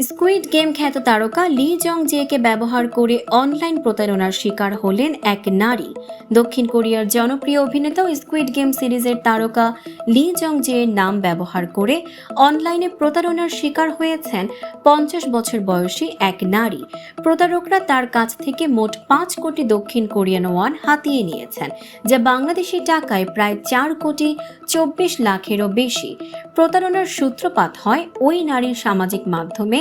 Squid game খ্যাত তারকা লি Jung JK ব্যবহার করে অনলাইন প্রতারণার শিকার হলেন এক নারী। দক্ষিণ কোরিয়ার জনপ্রিয় অভিনেতা ও স্কুইড গেম সিরিজের তারকা লি জং জে এর নাম ব্যবহার করে অনলাইনে প্রতারণার শিকার হয়েছেন 50 বছর বয়সী এক নারী। প্রতারকরা তার কাছ থেকে মোট 5 কোটি দক্ষিণ কোরিয়ান ওয়ান হাতিয়ে নিয়েছেন, যা বাংলাদেশি টাকায় প্রায় 4 কোটি 24 লাখেরও বেশি। প্রতারণার সূত্রপাত হয় ওই নারীর সামাজিক মাধ্যমে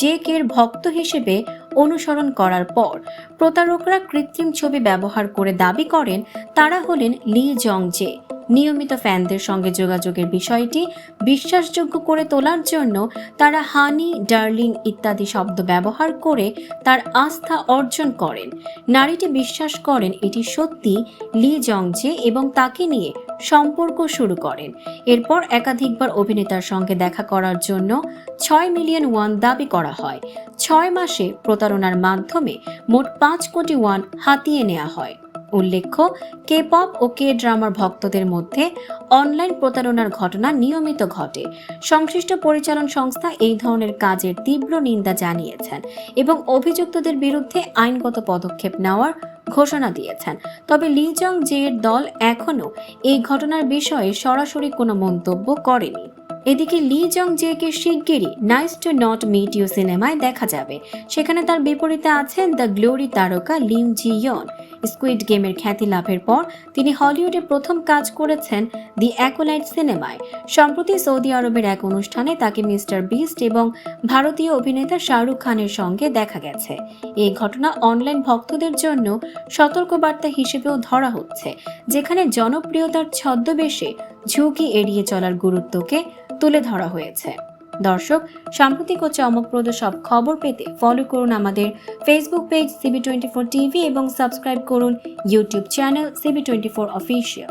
জেকের ভক্ত হিসেবে অনুসরণ করার পর। প্রতারকরা কৃত্রিম ছবি ব্যবহার করে দাবি করেন তারা হলেন লি জং জে। নিয়মিত ফ্যানদের সঙ্গে যোগাযোগের বিষয়টি বিশ্বাসযোগ্য করে তোলার জন্য তারা হানি, ডার্লিং ইত্যাদি শব্দ ব্যবহার করে তার আস্থা অর্জন করেন। নারীটি বিশ্বাস করেন এটি সত্যি লি জং জে এবং তাকে নিয়ে সম্পর্ক শুরু করেন। এরপর একাধিকবার অভিনেতার সঙ্গে দেখা করার জন্য 6 মিলিয়ন ওয়ান দাবি করা হয়। 6 মাসে প্রতারণার মাধ্যমে মোট 5 কোটি ওয়ান হাতিয়ে নেওয়া হয়। উল্লেখ্য, কে পপ ও কে ড্রামার ভক্তদের মধ্যে অনলাইন প্রতারণার ঘটনা নিয়মিত ঘটে। সংশ্লিষ্ট পরিচালন সংস্থা এই ধরনের কাজের তীব্র নিন্দা জানিয়েছেন এবং অভিযুক্তদের বিরুদ্ধে আইনগত পদক্ষেপ নেওয়ার ঘোষণা দিয়েছেন। তবে লি জং জে এর দল এখনও এই ঘটনার বিষয়ে সরাসরি কোনো মন্তব্য করেনি। এদিকে লি জং জেকে শিগগিরই nice to not meet you সিনেমায় দেখা যাবে। সেখানে তার বিপরীতে আছেন দ্য গ্লোরি তারকা লিম জি ইয়ন। স্কুইড গেমের খ্যাতি লাভের পর তিনি হলিউডে প্রথম কাজ করেছেন দি অ্যাকোলাইট সিনেমায়। সম্প্রতি সৌদি আরবের এক অনুষ্ঠানে তাকে মিস্টার বিস্ট এবং ভারতীয় অভিনেতা শাহরুখ খানের সঙ্গে দেখা গেছে। এই ঘটনা অনলাইন ভক্তদের জন্য সতর্কবার্তা হিসেবেও ধরা হচ্ছে, যেখানে জনপ্রিয়তার ছদ্মবেশে ঝুঁকি এড়িয়ে চলার গুরুত্বকে তুলে ধরা হয়েছে। দর্শক, সাম্প্রতিক ও চমকপ্রদ সব খবর পেতে ফলো করুন আমাদের ফেসবুক পেজ CB24 টিভি এবং সাবস্ক্রাইব করুন ইউটিউব চ্যানেল CB24 অফিসিয়াল।